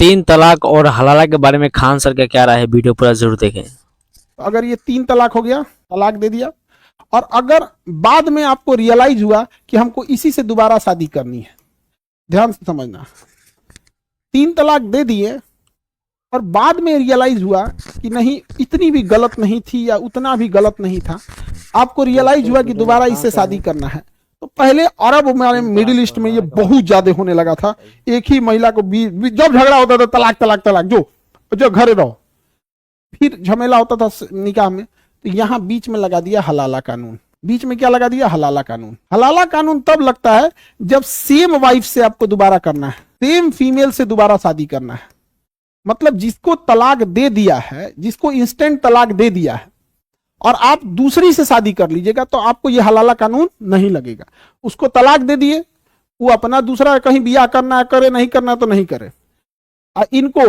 तीन तलाक और हलाला के बारे में खान सर का क्या राय है, वीडियो पूरा जरूर देखें। अगर ये 3 तलाक हो गया, तलाक दे दिया, और अगर बाद में आपको रियलाइज हुआ कि हमको इसी से दोबारा शादी करनी है, ध्यान से समझना, 3 तलाक दे दिए और बाद में रियलाइज हुआ कि नहीं इतनी भी गलत नहीं थी या उतना भी गलत नहीं था, आपको रियलाइज हुआ कि दोबारा इससे शादी करना है, तो पहले अरब हमारे मिडिल ईस्ट में ये बहुत ज्यादा होने लगा था। एक ही महिला को जब झगड़ा होता था तलाक तलाक तलाक, जो घर रहो, फिर झमेला होता था निकाह में, तो यहां बीच में लगा दिया हलाला कानून। बीच में क्या लगा दिया? हलाला कानून। हलाला कानून तब लगता है जब सेम वाइफ से आपको दोबारा करना है, सेम फीमेल से दोबारा शादी करना है। मतलब जिसको तलाक दे दिया है, जिसको इंस्टेंट तलाक दे दिया है और आप दूसरी से शादी कर लीजिएगा, तो आपको यह हलाला कानून नहीं लगेगा। उसको तलाक दे दिए, वो अपना दूसरा कहीं बियाह करना है करे, नहीं करना है तो नहीं करे, और इनको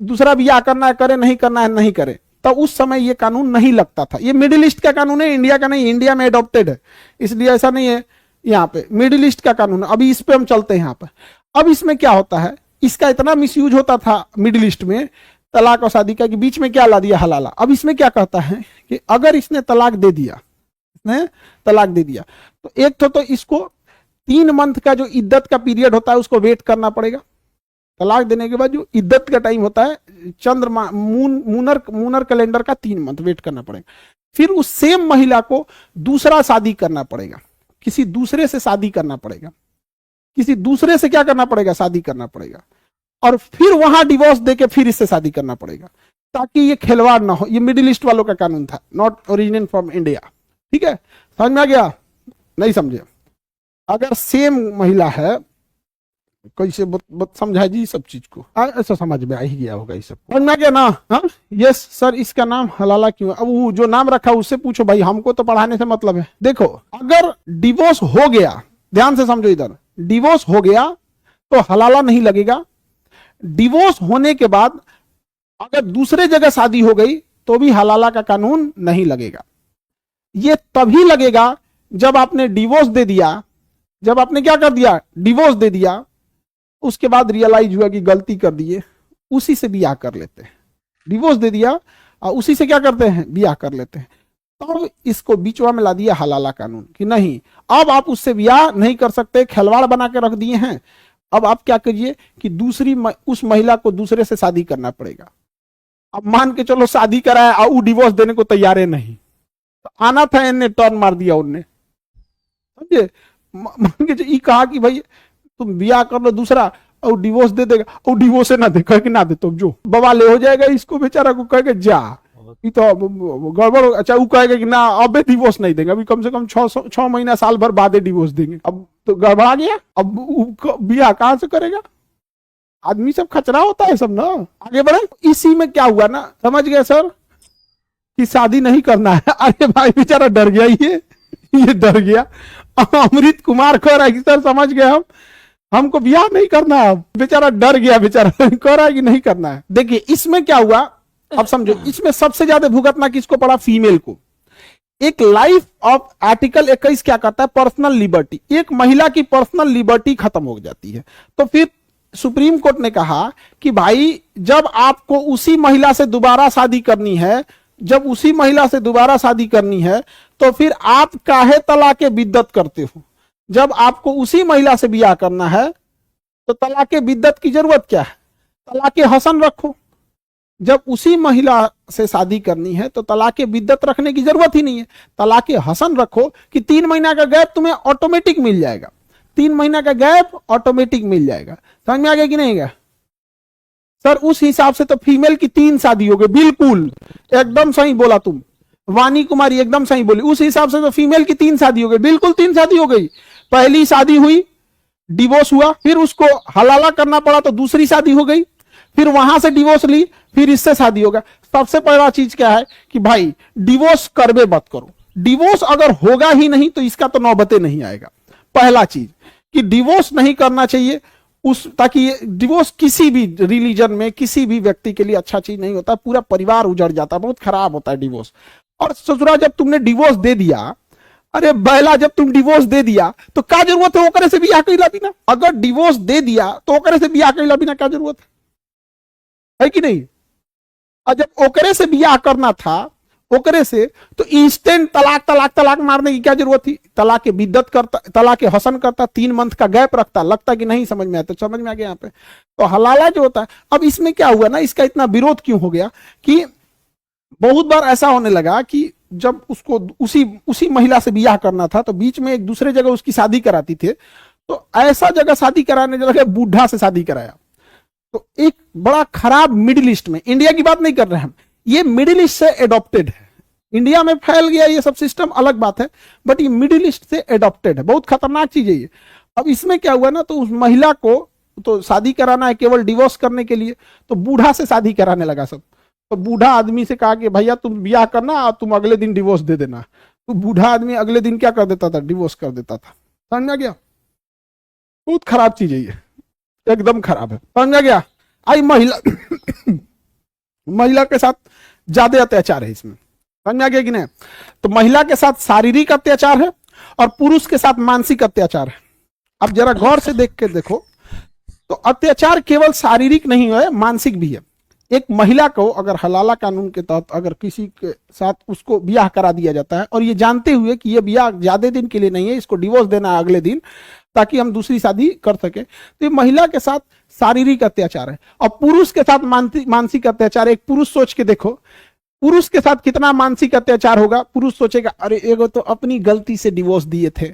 दूसरा बियाह करना है करे, नहीं करना है नहीं करे, तो उस समय ये कानून नहीं लगता था। ये मिडिल ईस्ट का कानून है, इंडिया का नहीं। इंडिया में एडॉप्टेड है, इसलिए ऐसा नहीं है। यहाँ पे मिडिल ईस्ट का कानून है। अभी इस पे हम चलते हैं यहाँ पर। अब इसमें क्या होता है, इसका इतना मिसयूज होता था मिडिल ईस्ट में तलाक और शादी का, कि बीच में क्या ला दिया? हलाला। अब इसमें क्या कहता है कि अगर इसने तलाक दे दिया, इसने तलाक दे दिया, तो एक तो इसको 3 मंथ का जो इद्दत का पीरियड होता है उसको वेट करना पड़ेगा। तलाक देने के बाद जो इद्दत का टाइम होता है, चंद्रमा मूनर कैलेंडर का 3 मंथ वेट करना पड़ेगा। फिर उस सेम महिला को दूसरा शादी करना पड़ेगा, किसी दूसरे से शादी करना पड़ेगा, किसी दूसरे से क्या करना पड़ेगा? शादी करना पड़ेगा, और फिर वहां डिवोर्स देके फिर इससे शादी करना पड़ेगा, ताकि ये खिलवाड़ ना हो। ये मिडिल ईस्ट वालों का कानून था, नॉट ओरिजिनेट फ्रॉम इंडिया। ठीक है, समझ में आ गया? नहीं समझे? अगर सेम महिला है, कैसे समझाए जी सब चीज को? ऐसा समझ में आ ही गया होगा ये सब, समझ में आ गया ना? हाँ, यस सर, इसका नाम हलाला क्यों? अब वो जो नाम रखा उससे पूछो भाई, हमको तो पढ़ाने से मतलब है। देखो, अगर डिवोर्स हो गया, ध्यान से समझो, इधर डिवोर्स हो गया तो हलाला नहीं लगेगा। डिवोर्स होने के बाद अगर दूसरे जगह शादी हो गई तो भी हलाला का कानून नहीं लगेगा। ये तभी लगेगा जब आपने डिवोर्स दे दिया, जब आपने क्या कर दिया? डिवोर्स दे दिया, उसके बाद रियलाइज हुआ कि गलती कर दिए, उसी से ब्याह कर लेते हैं। डिवोर्स दे दिया और उसी से क्या करते हैं? ब्याह कर लेते हैं। तो इसको बीचवा में ला दिया हलाला कानून कि नहीं, अब आप उससे ब्याह नहीं कर सकते, खिलवाड़ बना के रख दिए हैं। अब आप क्या करिए कि उस महिला को दूसरे से शादी करना पड़ेगा। अब मान के चलो शादी कराया और वो डिवोर्स देने को तैयार है नहीं, तो आना था, इन्हें टर्न मार दिया उनने, समझे? मान के कहा कि भाई तुम ब्याह कर लो दूसरा और डिवोर्स दे देगा, और डिवोर्स ना दे, कह के ना दे तो जो बवाले हो जाएगा, इसको बेचारा को कह के जा, ये तो गड़बड़। अच्छा, वो कहेगा कि ना अबे डिवोर्स नहीं देंगे, अभी कम से कम 6 महीना साल भर बाद डिवोर्स देंगे। अब तो गड़बड़ा गया, अब ब्याह कहां से करेगा? आदमी सब खचरा होता है सब ना। आगे बढ़े। इसी में क्या हुआ ना, समझ गए सर, कि शादी नहीं करना है। अरे भाई बेचारा डर गया, ये डर गया। अमृत कुमार कह रहा है कि सर समझ गए, हमको ब्याह नहीं करना है। बेचारा डर गया, बेचारा कह रहा है कि नहीं करना है। देखिए इसमें क्या हुआ, अब समझो, इसमें सबसे ज्यादा भुगतना किसको पड़ा? फीमेल को। एक लाइफ ऑफ आर्टिकल 21 क्या कहता है? Personal liberty. एक महिला की पर्सनल लिबर्टी खत्म हो जाती है। तो फिर सुप्रीम कोर्ट ने कहा कि भाई जब आपको उसी महिला से दोबारा शादी करनी है, जब उसी महिला से दोबारा शादी करनी है, तो फिर आप काहे तलाके बिद्दत करते हो? जब आपको उसी महिला से ब्याह करना है तो तलाके बिद्दत की जरूरत क्या है? तलाके हसन रखो। जब उसी महिला से शादी करनी है तो तलाके बिद्दत रखने की जरूरत ही नहीं है। तलाके हसन रखो कि 3 महीना का गैप तुम्हें ऑटोमेटिक मिल जाएगा। 3 महीना का गैप ऑटोमेटिक मिल जाएगा। समझ में आ गया कि नहीं गया? सर उस हिसाब से तो फीमेल की 3 शादी हो गई। बिल्कुल एकदम सही बोला तुम, वानी कुमारी एकदम सही बोली। उस हिसाब से तो फीमेल की 3 शादी हो गई। बिल्कुल 3 शादी हो गई। पहली शादी हुई, डिवोर्स हुआ, फिर उसको हलाला करना पड़ा तो दूसरी शादी हो गई, फिर वहां से डिवोर्स ली, फिर इससे शादी होगा। सबसे पहला चीज क्या है कि भाई डिवोर्स करबे मत करो। डिवोर्स अगर होगा ही नहीं तो इसका तो नौबते नहीं आएगा। पहला चीज कि डिवोर्स नहीं करना चाहिए, ताकि डिवोर्स किसी भी रिलीजन में किसी भी व्यक्ति के लिए अच्छा चीज नहीं होता। पूरा परिवार उजड़ जाता है, बहुत खराब होता है डिवोर्स। और ससुरा जब तुमने डिवोर्स दे दिया, अरे बैला जब तुम डिवोर्स दे दिया तो क्या जरूरत है ओकरे से ब्याह कइला बिना? अगर डिवोर्स दे दिया तो ओकरे से ब्याह कइला बिना क्या जरूरत है? है कि नहीं। और जब ओकरे से बियाह करना था ओकरे से, तो इंस्टेंट तलाक तलाक तलाक मारने की क्या जरूरत थी। तलाक के बिद्दत करता, तलाक के हसन करता, 3 मंथ का गैप रखता, लगता कि नहीं समझ में आता, समझ में आ गया यहाँ पे। तो हलाला जो होता है, अब इसमें क्या हुआ ना, इसका इतना विरोध क्यों हो गया कि बहुत बार ऐसा होने लगा कि जब उसको उसी महिला से बियाह करना था तो बीच में एक दूसरे जगह उसकी शादी कराती थे, तो ऐसा जगह शादी कराने लगे, बूढ़ा से शादी कराया। तो एक बड़ा खराब मिडिल ईस्ट में, इंडिया की बात नहीं कर रहे हैं हम, ये मिडिल ईस्ट से एडॉप्टेड है। इंडिया में फैल गया ये सब सिस्टम अलग बात है, बट ये मिडिल ईस्ट से एडॉप्टेड है, बहुत खतरनाक चीज है ये। अब इसमें क्या हुआ ना, तो उस महिला को तो शादी कराना है केवल डिवोर्स करने के लिए, तो बूढ़ा से शादी कराने लगा सब। तो बूढ़ा आदमी से कहा कि भैया तुम ब्याह करना और तुम अगले दिन डिवोर्स दे देना। तो बूढ़ा आदमी अगले दिन क्या कर देता था, डिवोर्स कर देता था। समझ में गया, बहुत खराब चीज है ये, एकदम खराब है। समझ गया। आई महिला महिला के साथ ज्यादा अत्याचार है इसमें, समझ में आ गया कि नहीं। तो महिला के साथ शारीरिक अत्याचार है और पुरुष के साथ मानसिक अत्याचार है। अब जरा गौर से देख के देखो, तो अत्याचार केवल शारीरिक नहीं है, मानसिक भी है। एक महिला को अगर हलाला कानून के तहत अगर किसी के साथ उसको ब्याह करा दिया जाता है, और ये जानते हुए कि ये ब्याह ज्यादा दिन के लिए नहीं है, इसको डिवोर्स देना है अगले दिन ताकि हम दूसरी शादी कर सके, तो ये महिला के साथ शारीरिक अत्याचार है। और पुरुष के साथ मानसिक अत्याचार है। एक पुरुष सोच के देखो, पुरुष के साथ कितना मानसिक अत्याचार होगा। पुरुष सोचेगा अरे एगो तो अपनी गलती से डिवोर्स दिए थे,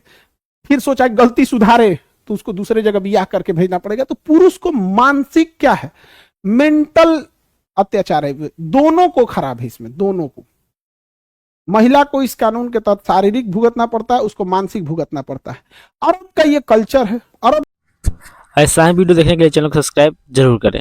फिर सोचा गलती सुधारे तो उसको दूसरे जगह ब्याह करके भेजना पड़ेगा। तो पुरुष को मानसिक क्या है, मेंटल अत्याचार है। दोनों को खराब है इसमें, दोनों को। महिला को इस कानून के तहत शारीरिक भुगतना पड़ता है, उसको मानसिक भुगतना पड़ता है। अरब का ये कल्चर है। अरब ऐसा ही वीडियो देखने के लिए चैनल को सब्सक्राइब जरूर करें।